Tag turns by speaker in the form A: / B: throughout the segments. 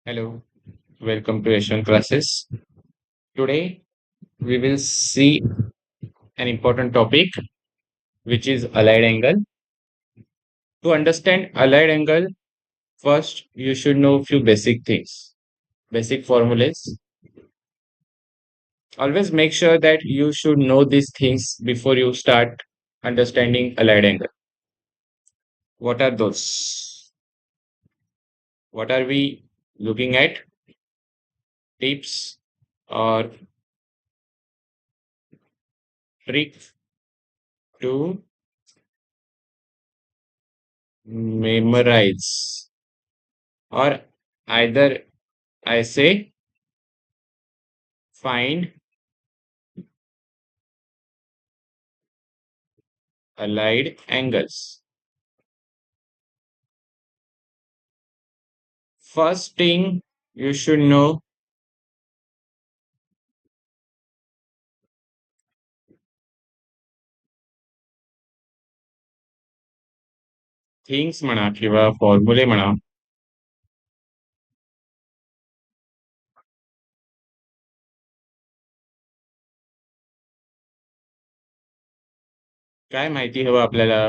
A: Hello, welcome to Asian Classes. Today we will see an important topic which is allied angle. To understand allied angle, first you should know few basic things, basic formulas. Always make sure that you should know these things before you start understanding allied angle. What are those? What are we looking at? Tips or trick to memorize, or either I say find allied angles. First thing you should know, things म्हणा किंवा फॉर्म्युले म्हणा, काय माहिती हवं आपल्याला?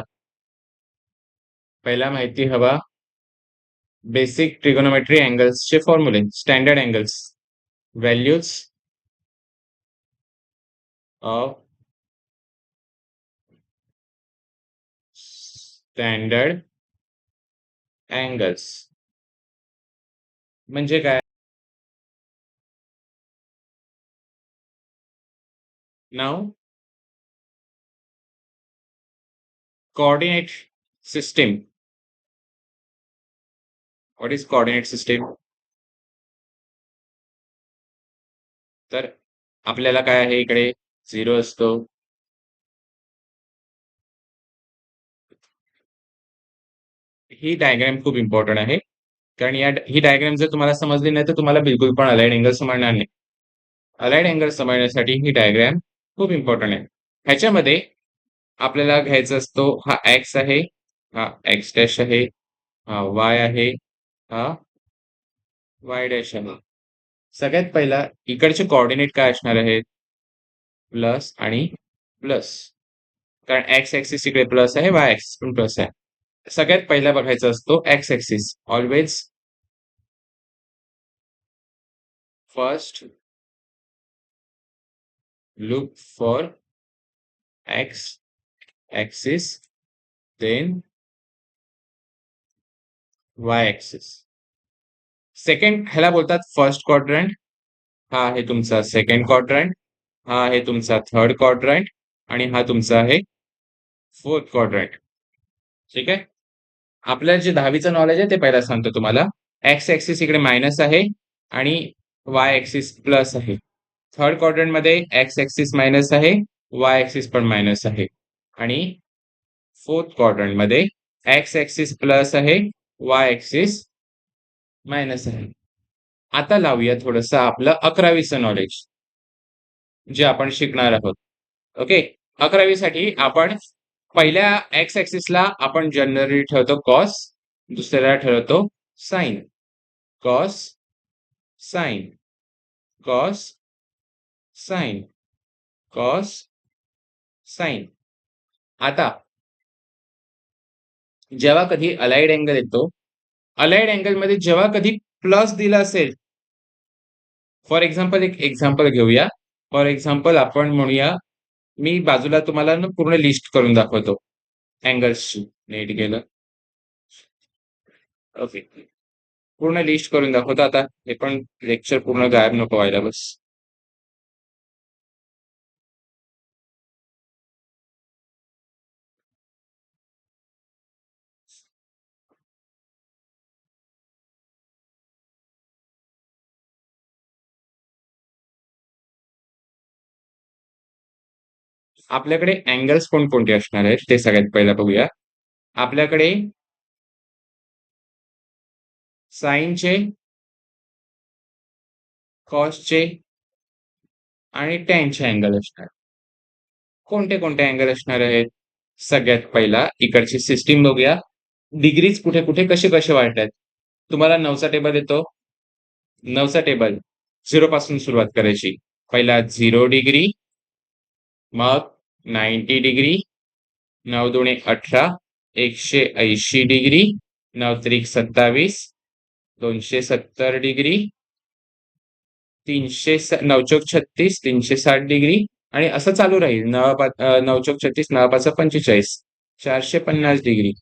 A: पहिला माहिती हवा बेसिक ट्रिगोनोमेट्री अँगल्सचे फॉर्म्युले, standard angles, values of standard angles म्हणजे काय? नाव coordinate system. What is coordinate system? तर आपल्याला काय आहे, इकडे 0 असतो, ही डायग्राम खूप इम्पॉर्टंट आहे. कारण ही डायग्राम जर तुम्हाला समजली नाही तर तुम्हाला बिलकुल पण अलाइड अँगल समजणार नाही. अलाइड अँगल समजण्यासाठी ही डायग्राम खूप इम्पॉर्टंट आहे. ह्याच्यामध्ये आपल्याला घ्यायचा असतो, हा एक्स आहे, हा एक्स डॅश आहे, हा वाय आहे, हा वाय डॅश आहे. सगळ्यात पहिला इकडचे कोऑर्डिनेट काय असणार आहेत? प्लस आणि प्लस. कारण एक्स ऍक्सिस इकडे प्लस आहे, वाय ऍक्सिस पण प्लस आहे. सगळ्यात पहिला बघायचा असतो x axis. Always first look for x axis, then y axis. Second ह्याला बोलतात फर्स्ट क्वाड्रंट, हा आहे तुमचा सेकंड क्वाड्रंट, हा आहे तुमचा थर्ड क्वाड्रंट आणि हा तुमचा आहे फोर्थ क्वाड्रंट. ठीक आहे. आपल्याला जे 10वीचं नॉलेज आहे ते पहिला सांगतो तुम्हाला. एक्स ऍक्सिस इकडे मायनस आहे आणि वाय ऍक्सिस प्लस आहे. थर्ड क्वाड्रंट मध्ये एक्स ऍक्सिस मायनस आहे, वाय ऍक्सिस पण मायनस आहे आणि फोर्थ क्वाड्रंट मध्ये एक्स ऍक्सिस प्लस आहे, वाय ऍक्सिस मायनस आहे. आता लावूया थोडंसं आपलं 11वीचं नॉलेज जे आपण शिकणार आहोत. ओके. 11वीसाठी आपण पहिल्या एक्स ऍक्सिसला आपण जनरली ठेवतो कॉस, दुसऱ्याला ठेवतो sine. Cos sine, cos sine, cos sine. आता जेव्हा कधी अलाइड अँगल येतो, अलाइड अँगल मध्ये जेव्हा कधी प्लस दिला असेल, फॉर एक्झाम्पल एक एक्झाम्पल घेऊया. फॉर एक्झाम्पल आपण म्हणूया, मी बाजूला तुम्हाला ना पूर्ण लिस्ट करून दाखवतो अँगल्सची. नीट गेलं. ओके. पूर्ण लिस्ट करून दाखवतो. आता हे पण लेक्चर पूर्ण गायब नको व्हायला बस. आपल्याकडे अँगल्स कोणकोणते असणार आहेत ते सगळ्यात पहिला बघूया. आपल्याकडे साइनचे, कॉसचे आणि टॅनचे अँगल असणार. कोणते कोणते अँगल असणार आहेत? सगळ्यात पहिला इकडची सिस्टीम बघूया. डिग्रीज कुठे कुठे कसे कसे वाढतात. तुम्हाला 9चा टेबल येतो, 9चा टेबल 0 पासून सुरुवात करायची. पहिला 0 डिग्री, मग 90 डिग्री, 9 दुणे 18, 180 डिग्री, 9 त्रिक 27, 270 डिग्री, 9 चोक 36, 360 डिग्री आणि असं चालू राहील. 9 चोक 36, 9 पाच 45, 450 डिग्री,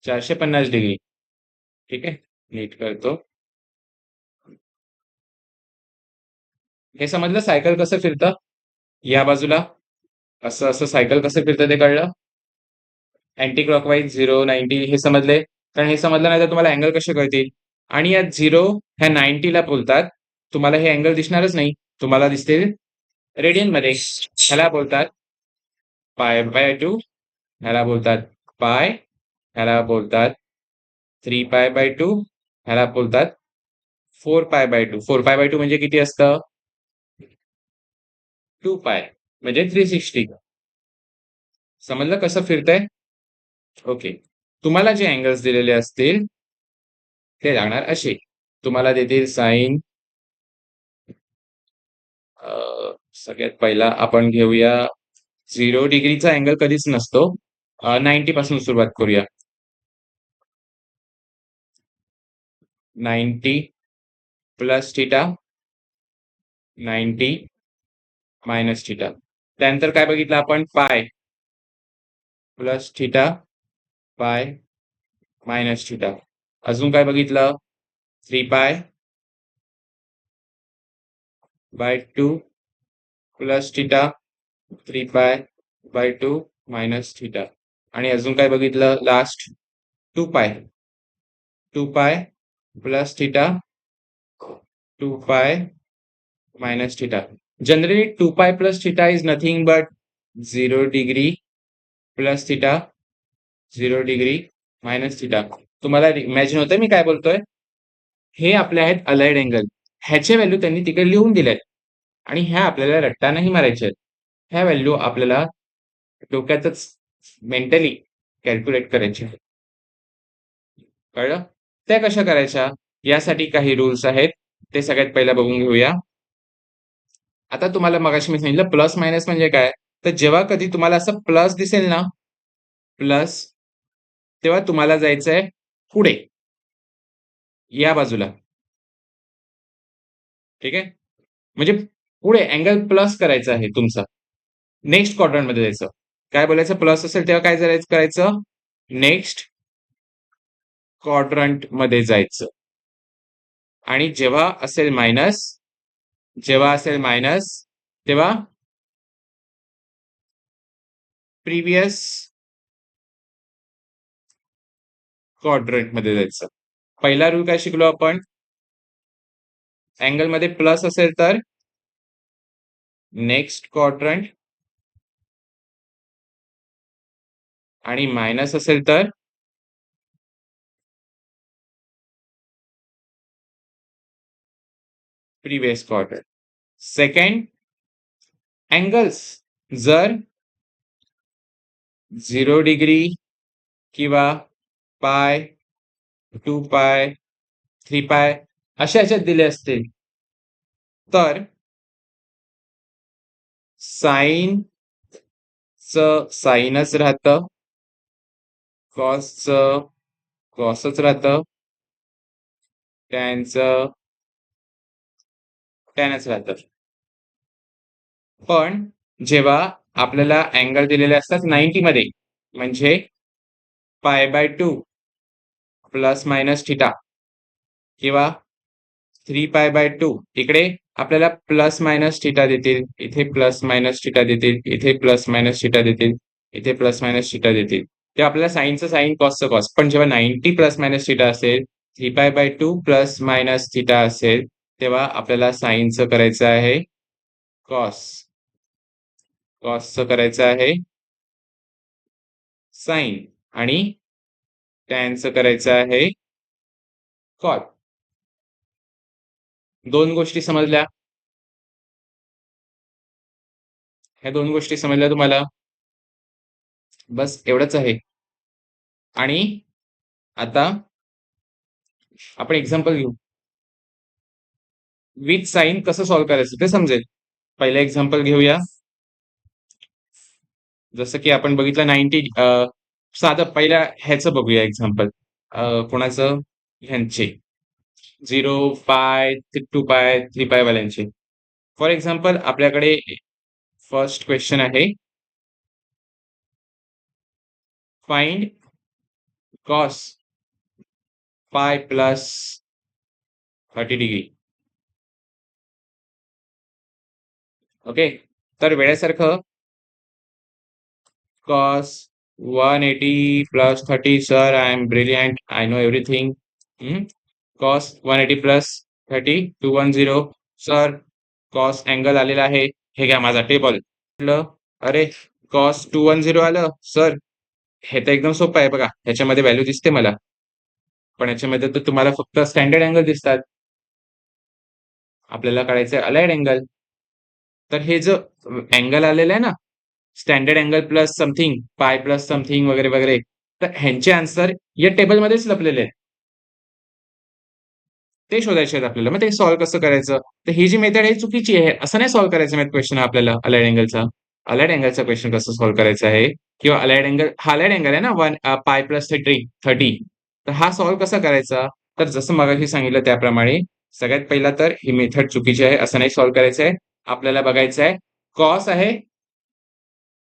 A: 450 डिग्री. ठीक आहे, नीट करतो. हे समजलं सायकल कसं फिरतं? या बाजूला असं असं सायकल कसं फिरतं ते कळलं? अँटी क्लॉकवाईज 0, 90 हे समजले? कारण हे समजलं नाही तर तुम्हाला अँगल कसे कळतील? आणि या 0 ह्या 90 ला बोलतात. तुम्हाला हे अँगल दिसणारच नाही. तुम्हाला दिसतील रेडियनमध्ये. ह्याला बोलतात π/2, ह्याला बोलतात पाय, ह्याला बोलतात 3π/2, ह्याला बोलतात 4π/2. 4π/2 म्हणजे किती असतं? 2π म्हणजे 360. समजलं कसं फिरतंय? ओके. तुम्हाला जे अँगल्स दिलेले असतील ते लागणार असे. तुम्हाला देतील साइन सगळ्यात पहिला आपण घेऊया 0 डिग्रीचा अँगल कधीच नसतो. 90 पासून सुरुवात करूया. 90 प्लस थिटा, 90 मायनस थिटा. त्यानंतर काय बघितलं आपण? पाय प्लस थिटा, पाय मायनस थिटा. अजून काय बघितलं? 3π/2 प्लस थिटा, 3π/2 मायनस थिटा. आणि अजून काय बघितलं last? 2π, 2π plus theta, 2π minus theta. Generally, 2π plus theta is nothing but 0 degree plus theta, 0 degree minus theta. तुम्हाला इमॅजिन होतंय मी काय बोलतोय? हे आपले आहेत अलाइड अँगल. ह्याचे व्हॅल्यू त्यांनी तिकडे लिहून दिल्यात आणि ह्या आपल्याला रट्टा नाही मारायच्या आहेत. ह्या व्हॅल्यू आपल्याला डोक्यातच मेंटली कॅल्क्युलेट करायचे आहेत. कळलं? त्या कशा करायच्या? यासाठी काही रूल्स आहेत. ते सगळ्यात पहिला बघून घेऊया. आता तुम्हाला मगाशी मी सांगितलं प्लस मायनस म्हणजे काय? तर जेव्हा कधी तुम्हाला असं प्लस दिसेल ना, प्लस, तेव्हा तुम्हाला जायचंय पुढे, या बाजूला. ठीक आहे? म्हणजे पुढे अँगल प्लस करायचा आहे तुमचा. नेक्स्ट क्वाड्रंटमध्ये जायचं. काय बोलायचं? प्लस असेल तेव्हा काय करायचं? नेक्स्ट क्वाड्रंटमध्ये जायचं. आणि जेव्हा असेल मायनस, तेव्हा प्रिव्हियस क्वाड्रंटमध्ये जायचं. पहिला रूल काय शिकलो आपण? अँगल मध्ये प्लस असेल तर नेक्स्ट क्वाड्रंट आणि मायनस असेल तर प्रिव्हियस क्वाड्रंट. सेकंड, अँगल्स जर 0 डिग्री किंवा पाय, 2π, 3π अशा ह्याच्यात दिले असतील तर साइनचं साइनच राहतं, कॉसचं कॉसच राहतं, टॅनचं टॅनच राहतं. पण जेव्हा आपल्याला अँगल दिलेले असतात 90 मध्ये, म्हणजे π/2 प्लस मायनस थिटा किंवा 3π/2, इकडे आपल्याला प्लस मायनस थिटा देतील, इथे प्लस मायनस थिटा देतील, इथे प्लस मायनस थिटा देतील, इथे प्लस मायनस थिटा देतील. तेव्हा आपल्याला साइनचं साइन, कॉसचं कॉस. पण जेव्हा 90 प्लस मायनस थिटा असेल, 3π/2 प्लस मायनस थिटा असेल, तेव्हा आपल्याला साइनचं करायचं आहे कॉस, कॉसचं करायचं आहे साइन आणि टॅनचं करायचं आहे कॉट. दोन गोष्टी समजल्या? ह्या दोन गोष्टी समजल्या तुम्हाला? बस एवढंच आहे. आणि आता आपण एक्झाम्पल घेऊ. विथ साईन कसं सॉल्व्ह करायचं ते समजेल. पहिलं एक्झाम्पल घेऊया. जसं की आपण बघितलं 90 साधं पहिल्या ह्याचं बघूया एक्झाम्पल. कोणाचं? ह्यांचे 0, पाय, 2 पाय, 3 पाय वाल्यांचे. फॉर एक्झाम्पल आपल्याकडे फर्स्ट क्वेश्चन आहे. Find cos pi plus 30 degree. Okay. तर वेळेसारखं cos 180 plus 30, sir, I am brilliant. I know everything. Cos 180 plus 30, 210. Sir, cos angle आलेला आहे. हे घ्या माझा टेबल. म्हटलं, अरे cos 210 आलं. सर, हे तर एकदम सोपं आहे बघा. ह्याच्यामध्ये व्हॅल्यू दिसते मला. पण ह्याच्यामध्ये तर तुम्हाला फक्त स्टँडर्ड अँगल दिसतात. आपल्याला काढायचं आहे अलाइड अँगल. तर हे जो अँगल आलेलं आहे ना, स्टँडर्ड अँगल प्लस समथिंग, पाय प्लस समथिंग वगैरे वगैरे, तर ह्यांचे आन्सर या टेबलमध्येच लपलेले आहेत. ते शोधायचे आहेत आपल्याला. मग ते सॉल्व्ह कसं करायचं? तर ही जी मेथड आहे चुकीची आहे. असं नाही सॉल्व्ह करायचं मॅथ क्वेश्चन आपल्याला अलाइड अँगलचा. अलाइड अँगलचा क्वेश्चन कसं सॉल्व्ह करायचा आहे? किंवा अलाइड अँगल हा अलाइड अँगल आहे ना, 1 पाय प्लस 30. तर हा सॉल्व्ह कसा करायचा? तर जसं मगाशी सांगितलं त्याप्रमाणे सगळ्यात पहिला तर ही मेथड चुकीची आहे. असं नाही सॉल्व्ह करायचं आहे. आपल्याला बघायचं आहे कॉस आहे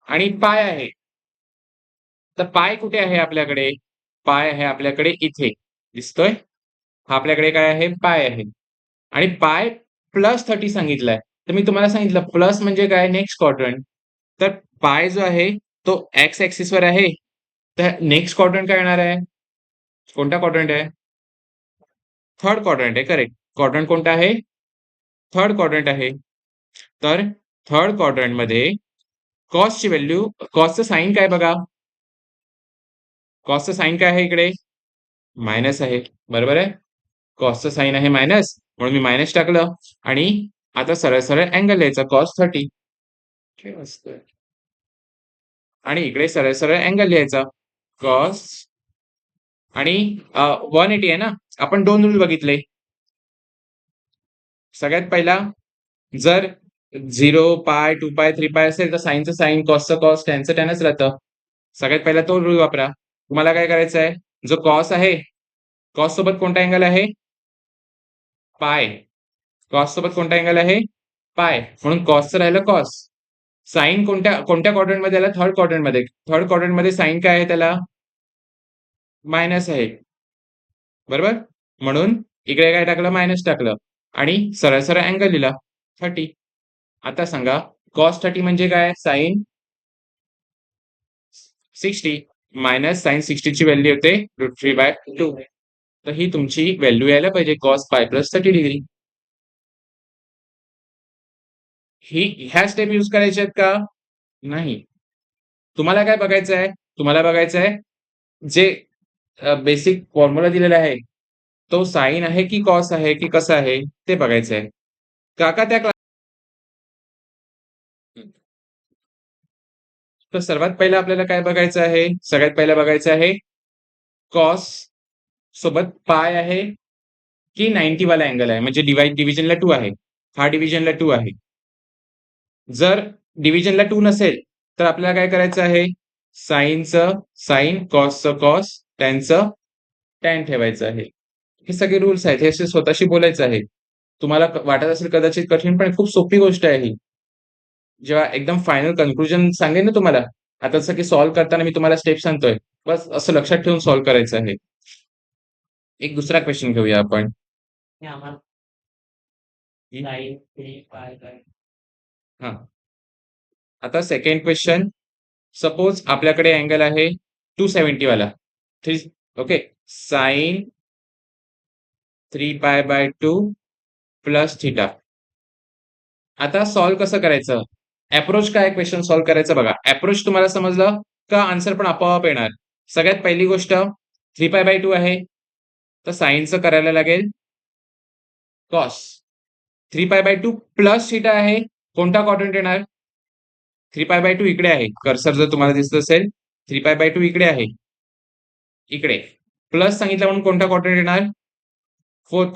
A: आणि पाय आहे. तर पाय कुठे आहे आपल्याकडे? पाय आहे आपल्याकडे इथे. दिसतोय? हा आपल्याकडे काय आहे? पाय आहे. आणि पाय प्लस 30 सांगितलाय. तर मी तुम्हाला सांगितलं प्लस म्हणजे काय? Next quadrant. तर पाय जो आहे तो एक्स ॲक्सिसवर आहे. तर नेक्स्ट क्वाड्रंट काय येणार आहे? कोणता क्वाड्रंट आहे? थर्ड क्वाड्रंट आहे. करेक्ट. क्वाड्रंट कोणता आहे? थर्ड क्वाड्रंट आहे. तर थर्ड क्वाड्रंटमध्ये कॉसची व्हॅल्यू, कॉसचं साइन काय बघा? कॉसचं साइन काय आहे इकडे? मायनस आहे. बरोबर आहे? कॉसचं साइन आहे मायनस, म्हणून मी मायनस टाकलं आणि आता सरळ-सरळ अँगल लिहायचा cos 30. काय असतंय? आणि इकडे सरळ-सरळ अँगल लिहायचा cos आणि 180 आहे ना? आपण 2 रूल बघितले. सगळ्यात पहिला जर 0, पाय, 2 पाय, 3 पाय असेल तर साइनचं साइन, कॉसचं कॉस, टॅनचं टॅनच राहतं. सगळ्यात पहिला तो रूल वापरा. तुम्हाला काय करायचं आहे? जो कॉस आहे, कॉस सोबत कोणता अँगल आहे? पाय. कॉस सोबत कोणता अँगल आहे? पाय. म्हणून कॉसचं राहिलं कॉस. साइन कोणत्या कोणत्या क्वाड्रंटमध्ये आला? थर्ड क्वाड्रंटमध्ये. थर्ड क्वाड्रंटमध्ये साइन काय आहे त्याला? मायनस आहे. बरोबर? म्हणून इकडे काय टाकलं? मायनस टाकलं आणि सरळ-सरळ अँगल लिहिला 30. आता सांगा cos 30 म्हणजे काय? साइन 60 मायनस साइन 60 ची व्हॅल्यू येते √3/2. तर ही तुमची व्हॅल्यू यायला पाहिजे cos पाय प्लस 30 डिग्री. ह्या स्टेप यूज करायच्या आहेत का? नाही. तुम्हाला काय बघायचं आहे? तुम्हाला बघायचं आहे जे बेसिक फॉर्म्युला दिलेला आहे, तो साइन आहे की कॉस आहे की कसं आहे ते बघायचं आहे. काका त्या तर सर्वात पहिलं आपल्याला काय बघायचं आहे? सगळ्यात पहिलं बघायचं आहे कॉस सोबत पाय आहे की 90 वाला अँगल आहे. म्हणजे डिव्हिजनला 2 आहे. हा डिव्हिजनला 2 आहे. जर डिव्हिजनला 2 नसेल, तर आपल्याला काय करायचं आहे? साइनचं साइन, कॉसचं कॉस, टॅनचं टॅन ठेवायचं आहे. हे सगळे रूल्स आहेत. हे असे स्वतःशी बोलायचं आहे. तुम्हाला वाटत असेल कदाचित कठीण, पण खूप सोपी गोष्ट आहे ही. जेव्हा एकदम फायनल कन्क्लुजन सांगेन ना तुम्हाला, आता जसं की सॉल्व्ह करताना मी तुम्हाला स्टेप सांगतोय. बस असं लक्षात ठेवून सॉल्व्ह करायचं आहे. एक दुसरा क्वेश्चन घेऊया आपण. हां. आता सेकंड क्वेश्चन. सपोज आपल्याकडे अँगल आहे 270 वाला. ओके. Sine 3π/2 plus theta. आता सॉल्व्ह कसं करायचं? अप्रोच काय क्वेश्चन सॉल्व्ह करायचं बघा. अप्रोच तुम्हाला समजलं का आन्सर पण आपोआप येणार. सगळ्यात पहिली गोष्ट 3π/2 आहे. तर साइनचं करायला लागेल कॉस. 3π/2 प्लस थिटा आहे. कोणता क्वाड्रंट येणार? 3π/2 इकडे आहे. कर्सर जर तुम्हाला दिसत असेल 3π/2 इकडे आहे. इकडे. प्लस सांगितलं म्हणून कोणता क्वाड्रंट येणार? फोर्थ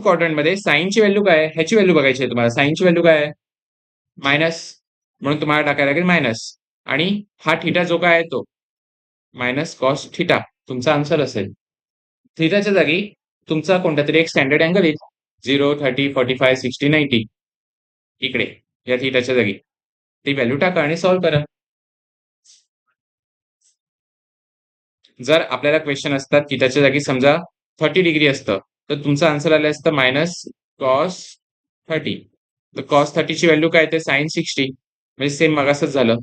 A: क्वाड्रंट मध्ये साईनची व्हॅल्यू काय आहे? ह्याची व्हॅल्यू बघायची आहे तुम्हाला. साईनची व्हॅल्यू काय आहे? मायनस. म्हणून तुम्हाला टाकायला लागेल मायनस. आणि हा थिटा जो काय आहे तो मायनस कॉस थिटा तुमचा आन्सर असेल. थिटाच्या जागी तुमचा कोणता तरी एक स्टँडर्ड अँगल येईल. 0, 30, 45, 60, 90 इकडे या थिटाच्या जागी ती व्हॅल्यू टाका आणि सॉल्व्ह करा. जर आपल्याला क्वेश्चन असतात की त्याच्या जागी समजा 30 डिग्री असतं तर तुमचं आन्सर आलं असतं मायनस कॉस 30. तर कॉस 30 ची व्हॅल्यू काय येते? साइन 60. म्हणजे सेम मगासच झालं.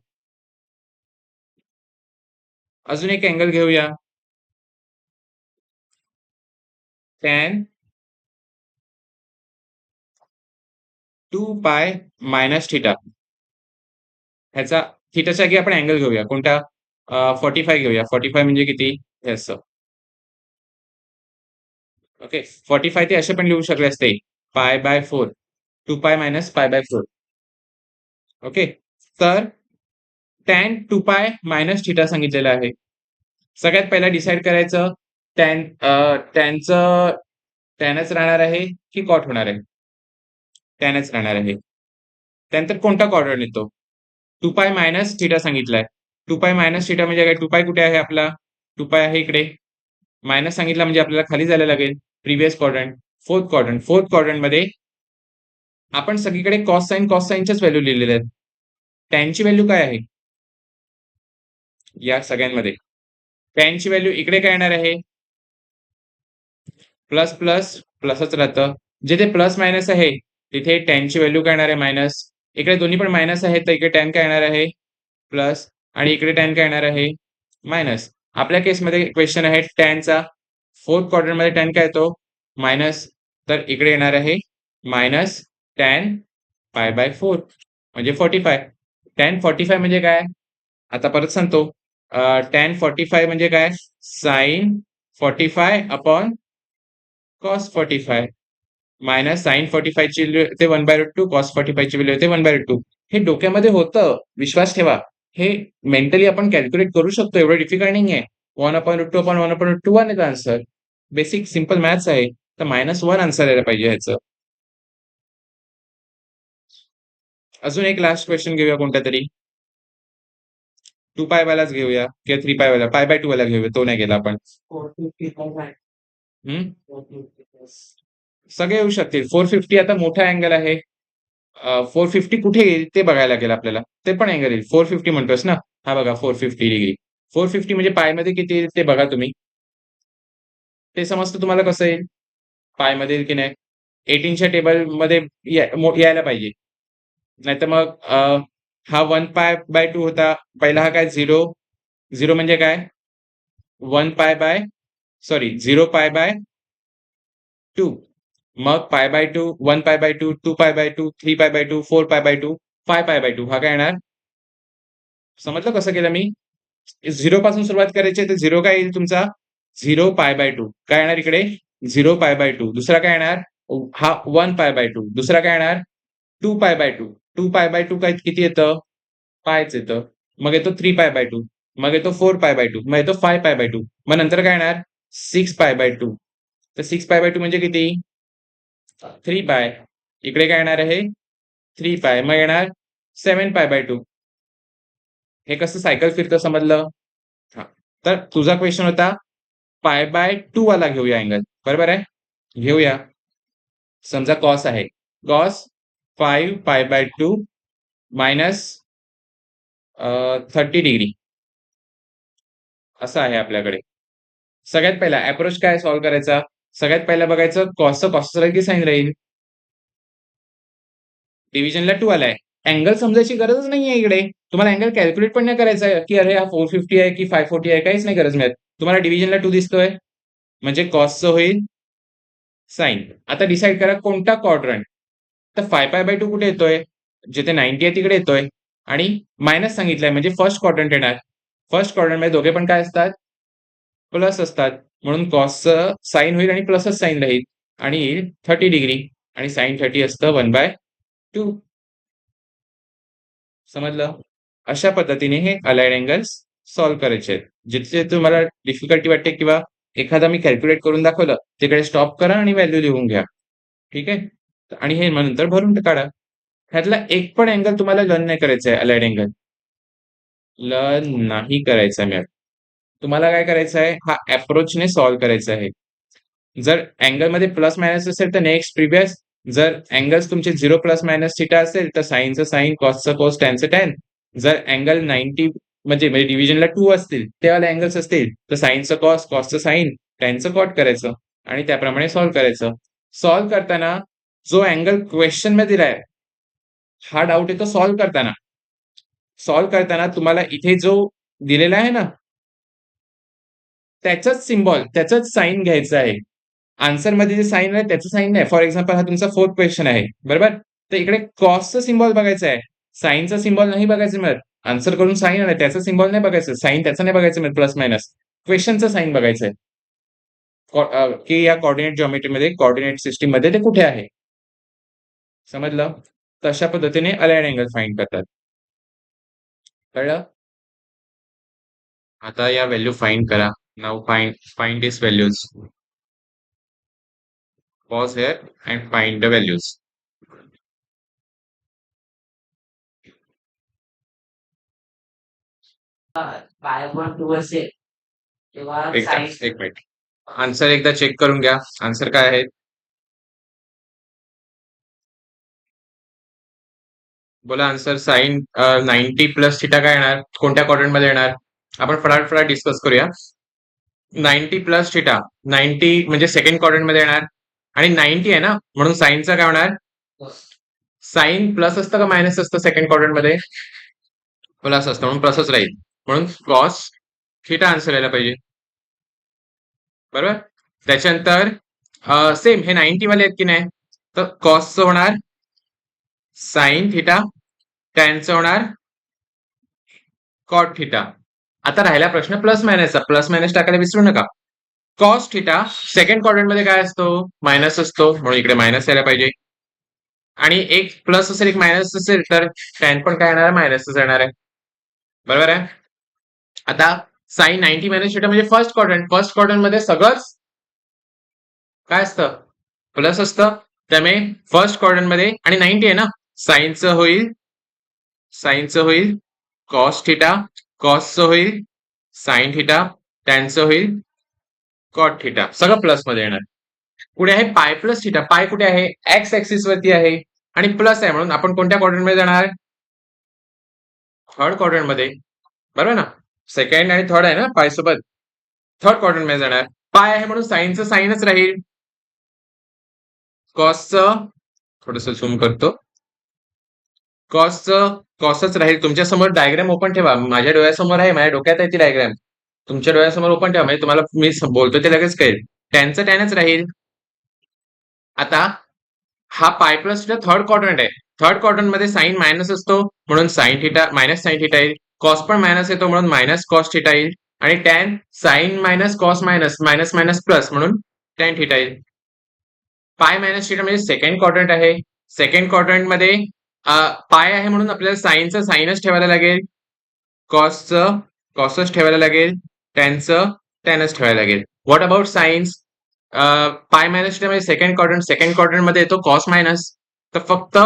A: अजून एक अँगल घेऊया. tan 2 पाय मायनस थिटा. ह्याचा थिटाच्या जागी आपण अँगल घेऊया. कोणता? 45 घेऊया. 45 म्हणजे किती? हे असं. ओके. 45 ते असे पण लिहू शकले असते. Pi by 4. 2 pi minus pi by 4. Okay. तर tan 2 पाय मायनस थिटा सांगितलेलं आहे. सगळ्यात पहिला डिसाईड करायचं टॅनचं टॅनच राहणार आहे की कॉट होणार आहे? टॅनच राहणार आहे. त्यानंतर कोणता क्वाड्रंट येतो? 2 पाय मायनस थिटा सांगितलाय. 2 पाय मायनस थिटा म्हणजे काय? 2 पाय कुठे आहे आपला? 2 पाय आहे इकडे. मायनस सांगितला म्हणजे आपल्याला खाली जायला लागेल. Previous quadrant, fourth quadrant. Fourth क्वाड्रंटमध्ये आपण सगळीकडे कॉस साइनच्याच व्हॅल्यू लिहिलेल्या आहेत. टॅनची व्हॅल्यू काय आहे? या सगळ्यांमध्ये टॅनची व्हॅल्यू इकडे काय येणार आहे? प्लस प्लस प्लसच राहतं. जिथे प्लस मायनस आहे तिथे टॅनची व्हॅल्यू काय येणार आहे? मायनस. इकडे दोन्ही पण मायनस आहे तर इकडे टॅन काय येणार आहे? प्लस. आणि इकडे टॅन काय येणार आहे? मायनस. आपल्या केसमध्ये क्वेश्चन आहे टॅनचा. फोर्थ क्वाड्रंटमध्ये टॅन काय येतो? मायनस. तर इकडे येणार आहे मायनस टॅन पाय बाय 4 म्हणजे 45. टॅन 45 म्हणजे काय? आता परत सांगतो. टॅन 45 म्हणजे काय? Sine 45 upon cos 45 minus sine 45 ची व्हॅल्यू येते 1/√2, कॉस 45 ची व्हॅल्यू येते 1/√2. हे डोक्यामध्ये होतं, विश्वास ठेवा. हे मेंटली आपण कॅल्क्युलेट करू शकतो, एवढं डिफिकल्ट नाहीये. 1/√2 अपॉन 1/√2 1 आहे आन्सर. बेसिक सिंपल मॅथ्स आहे. तर -1 आन्सर यायला पाहिजे ह्याचं. अजून एक लास्ट क्वेश्चन घेऊया कोणता तरी. 2 पाय वालाच घेऊया किंवा 3 पाय वाला, पाय बाय 2 वाला घेऊया. तो नाही गेला आपण. हं? सगळे येऊ शकतील. 450 आता मोठा अँगल आहे. 450 कुठे येईल ते बघायला लागेल आपल्याला. ते पण अँगल येईल. 450 म्हणतोयस ना? हा बघा 450 डिग्री. 450 म्हणजे पायमध्ये किती येईल ते बघा तुम्ही. ते समजतं तुम्हाला कसं येईल? पायमध्ये येईल की नाही? 18च्या टेबलमध्ये यायला पाहिजे. नाहीतर मग हा 1 पाय बाय 2 होता. पहिला हा काय 0. 0 म्हणजे काय? 1 पाय बाय 0 पाय बाय 2. मग pi by 2, 1 pi by 2, 2 pi by 2, 3 pi by 2, 4 pi by 2, 5 pi by 2 हा काय येणार? समजलं कसं केलं मी? 0 पासून सुरुवात करायची आहे तर 0 काय येईल तुमचा? 0 पाय बाय 2 काय येणार इकडे? 0 पाय बाय 2 दुसरा काय येणार? हा 1 पाय बाय 2 दुसरा काय येणार? 2 पाय बाय 2. 2 पाय बाय 2 काय किती येतं? पायच येतं. मग येतो 3 पाय बाय 2. मग येतो 4 पाय बाय 2. मग येतो 5 पाय बाय 2. मग नंतर काय येणार? 6 पाय बाय 2. तर 6 पाय बाय 2 म्हणजे किती? 3 पाय. इकडे काय येणार आहे? 3 पाय. मग येणार 7 पाय बाय 2. हे कसं सायकल फिरतं समजलं? हां. तर तुझा क्वेशन होता पाय बाय 2 वाला घेऊया अँगल. बरोबर आहे? घेऊया. समजा कॉस आहे. Cos 5 pi by 2 minus 30 degree असं आहे आपल्याकडे. सगळ्यात पहिला अप्रोच काय सॉल्व्ह करायचा? सगळ्यात पहिला बघायचं कॉसचं कॉसचं राहील की साइन राहील? डिव्हिजनला 2 आलाय. अँगल समजायची गरजच नाहीये इकडे. तुम्हाला अँगल कॅल्क्युलेट पण नाही करायचा आहे, की अरे हा 450 आहे की 540 आहे काहीच नाही गरज नाही. तुम्हाला डिव्हिजनला 2 दिसतोय म्हणजे कॉसचं होईल साइन. आता डिसाईड करा कोणता क्वाड्रंट. तर 5 पाय बाय 2 कुठे येतोय? जिथे 90 आहे तिकडे येतोय आणि मायनस सांगितलंय म्हणजे फर्स्ट क्वाड्रंट येणार. फर्स्ट क्वाड्रंटमध्ये दोघे पण काय असतात? प्लस असतात. म्हणून कॉसचं साइन होईल आणि प्लसच साइन राहील आणि येईल 30 डिग्री आणि साइन 30 असतं 1/2. समजलं? अशा पद्धतीने हे अलाइन्ड अँगल्स सॉल्व्ह करायचे आहेत. जिथे तुम्हाला डिफिकल्टी वाटते किंवा एखादा मी कॅल्क्युलेट करून दाखवलं, तिकडे स्टॉप करा आणि व्हॅल्यू लिहून घ्या. ठीक आहे? आणि हे मग नंतर भरून काढा. ह्यातला एक पण अँगल तुम्हाला लर्न नाही करायचा आहे, अलाइड अँगल. लर्न नाही करायचा आहे. तुम्हाला काय करायचं आहे, हा अप्रोचने सॉल्व्ह करायचा आहे. जर अँगलमध्ये प्लस मायनस असेल तर नेक्स्ट प्रिव्हियस. जर अँगल्स तुमचे 0 प्लस मायनस थिटा असेल तर साइनचं साइन, कॉसचं कॉस, टॅनचं टॅन. जर अँगल 90 म्हणजे डिव्हिजनला 2 असतील, ते वाले अँगल्स असतील तर साइनचं कॉस, कॉसचं साइन, टॅनचं कॉट करायचं आणि त्याप्रमाणे सॉल्व्ह करायचं. सॉल्व्ह करताना जो अँगल क्वेश्चनमध्ये दिलाय, हा डाऊट येतो सॉल्व्ह करताना. सॉल्व्ह करताना तुम्हाला इथे जो दिलेला आहे ना, त्याचाच सिम्बॉल, त्याचाच साइन घ्यायचं आहे. आन्सरमध्ये जे साइन आहे त्याचं साइन नाही. फॉर एक्झाम्पल हा तुमचा 4th क्वेश्चन आहे, बरोबर? तर इकडे कॉसचा सिम्बॉल बघायचा आहे. साइनचा सिम्बॉल नाही बघायचं मिळत. आन्सर करून साइन आलाय, त्याचा सिम्बॉल नाही बघायचं. साइन त्याचं नाही बघायचं मिळत, प्लस मायनस. क्वेश्चनचं साइन बघायचं आहे. की या कोऑर्डिनेट जिओमेट्रीमध्ये, कोऑर्डिनेट सिस्टममध्ये ते कुठे आहे? समजलं? तशा पद्धतीने अलाइन्ड अँगल फाइंड करतात. कळलं? आता या व्हॅल्यू फाइंड करा. Now find this values. Pause here and find the values.
B: y1 असेल तेव्हा
A: एक मिनिट. आन्सर एकदा चेक करून घ्या. आन्सर काय आहे? बोला आन्सर. साइन 90 प्लस थिटा काय येणार? कोणत्या क्वाड्रंट मध्ये येणार? आपण फटाफट डिस्कस करूया. 90 प्लस थिटा, 90 म्हणजे सेकंड क्वाड्रंट मध्ये येणार आणि 90 आहे ना, म्हणून साइनचा काय होणार? साइन प्लस असतं का मायनस असतं सेकंड क्वाड्रंट मध्ये? प्लस असतं, म्हणून प्लसच राहील. म्हणून कॉस थिटा आन्सर यायला पाहिजे, बरोबर? त्याच्यानंतर सेम हे 90 वाले आहेत की नाही, तर कॉसचं होणार साइन थिटा, टॅनचं होणार कॉट थिटा. आता राहिला प्रश्न प्लस मायनसचा. प्लस मायनस टाकायला विसरू नका. कॉस थिटा सेकंड क्वाड्रंट मध्ये काय असतो? मायनस असतो, म्हणून इकडे मायनस यायला पाहिजे. आणि एक प्लस असेल, एक मायनस असेल, तर टॅन पण काय येणार आहे? मायनसच येणार आहे, बरोबर आहे? आता साइन 90 मायनस थिटा म्हणजे फर्स्ट क्वाड्रंट. फर्स्ट क्वाड्रंट मध्ये सगळंच काय असतं? प्लस असतं. त्यामुळे फर्स्ट क्वाड्रंट मध्ये आणि 90 आहे ना, साइनचं होईल कॉस थिटा, कॉसचं होईल साइन थिटा, टॅनचं होईल कॉट थिटा. सगळं प्लस मध्ये येणार. पुढे आहे पाय प्लस थिटा. पाय कुठे आहे? एक्स ऍक्सिस वरती आहे आणि प्लस आहे, म्हणून आपण कोणत्या क्वाड्रंट मध्ये जाणार? थर्ड क्वाड्रंट मध्ये, बरोबर ना? सेकंड आणि थर्ड आहे ना पाय सोबत, थर्ड क्वाड्रंट मध्ये जाणार. पाय आहे म्हणून साइनचं साइनच राहील. कॉसचं थोडस झूम करतो. कॉसच राहील. तुमच्या समोर डायग्राम ओपन ठेवा. माझ्या डोळ्यासमोर आहे, माझ्या डोक्यात आहे ती डायग्राम. तुमच्या डोळ्यासमोर ओपन ठेवा, म्हणजे तुम्हाला मी बोलतो ते लगेच कळेल. टॅनचं टॅनच राहील. आता हा pi plus theta third quadrant आहे. थर्ड क्वाड्रंट मध्ये साइन मायनस असतो, म्हणून sine theta minus sine theta येईल. कॉस पण मायनस येतो, म्हणून मायनस कॉस थिटा येईल. आणि tan sine minus cos minus minus minus plus, म्हणून टॅन थिटा येईल. पाय मायनस थिटा म्हणजे सेकंड क्वाड्रंट आहे. सेकंड क्वाड्रंट मध्ये पाय आहे म्हणून आपल्याला साइनचं साइनच ठेवायला लागेल, कॉसचं कॉसच ठेवायला लागेल, टॅनचं टॅनच ठेवायला लागेल. What about signs? पाय मायनस थिटा म्हणजे सेकंड क्वाड्रंट मध्ये येतो कॉस मायनस, तर फक्त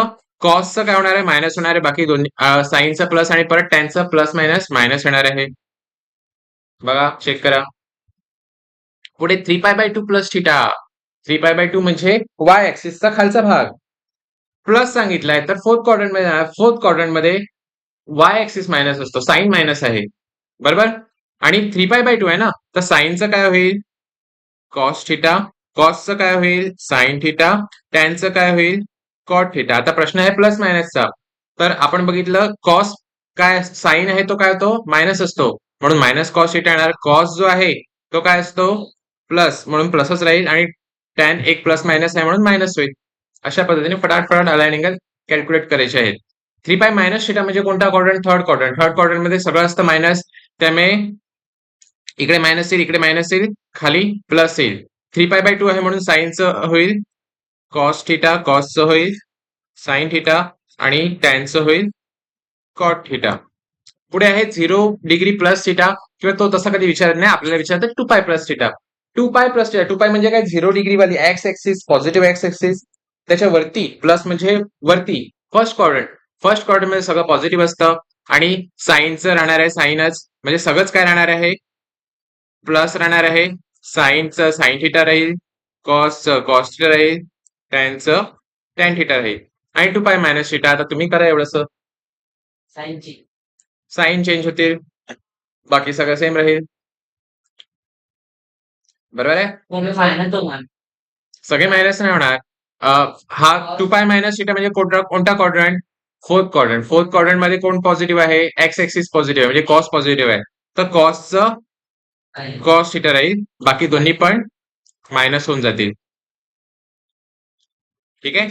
A: कॉसचं काय होणार आहे? मायनस होणार आहे. बाकी दोन्ही साइनचं प्लस आणि परत टॅनचं प्लस मायनस मायनस येणार आहे. बघा, चेक करा. पुढे 3π/2 प्लस थिटा. 3π/2 म्हणजे वाय ऍक्सिसचा खालचा भाग. प्लस सांगितलाय तर फोर्थ क्वाड्रंट मध्ये जाणार. फोर्थ क्वाड्रंट मध्ये वाय ऍक्सिस मायनस असतो, साइन मायनस आहे, बरोबर? आणि 3π/2 आहे ना, तर साइनचं काय होईल? Cos theta. कॉसचं काय होईल? Sine theta. टॅनचं काय होईल? Cot theta. आता प्रश्न आहे प्लस मायनसचा. तर आपण बघितलं कॉस काय, साइन आहे तो काय होतो? मायनस असतो, म्हणून मायनस कॉस थिटा येणार. कॉस जो आहे तो काय असतो? प्लस, म्हणून प्लसच राहील. आणि टॅन एक प्लस मायनस आहे म्हणून मायनस होईल. अशा पद्धतीने फटाफट अलाइन अँगल कॅल्क्युलेट करायचे आहेत. 3π मायनस थिटा म्हणजे कोणता quadrant? Third quadrant. Third quadrant मध्ये सगळं असतं मायनस, त्यामुळे इकडे मायनस येईल, इकडे मायनस येईल, खाली प्लस येईल. 3π/2 आहे म्हणून साइनचं होईल कॉस थिटा, कॉसचं होईल साइन थिटा आणि टॅनचं होईल कॉट थिटा. पुढे आहे 0 डिग्री प्लस थिटा, किंवा तो तसा कधी विचारत नाही, आपल्याला विचारतात 2π प्लस थिटा. टू पाय प्लस थिटा. 2 पाय म्हणजे काय 0 डिग्री वाली x axis, positive x axis, त्याच्यावरती प्लस म्हणजे वरती फर्स्ट क्वाड्रंट मध्ये सगळं पॉझिटिव्ह असतं आणि साईनचं राहणार आहे साईनच, म्हणजे सगळंच काय राहणार आहे प्लस राहणार आहे. साईनचं साईन थिटा राहील, कॉसचं कॉस थिटा राहील, टॅनचं टॅन थिटा राहील आणि 2 पाय मायनस थिटा. आता तुम्ही करा एवढंसं,
B: साईनची
A: साईन चेंज होतील, बाकी सगळं सेम राहील. बरोबर आहे,
B: कोणी फायनल होणार
A: सगळे मायनस नाही होणार. हा 2 पाय मायनस थिटा म्हणजे कोणता क्वाड्रंट? फोर्थ क्वाड्रंट मध्ये कोण पॉझिटिव्ह आहे? एक्स एक्सिस पॉझिटिव्ह आहे म्हणजे कॉस पॉझिटिव्ह आहे, तर कॉसचं
B: आहे.
A: कॉस थिटा राहील, बाकी दोन्ही पण मायनस होऊन जातील. ठीक आहे.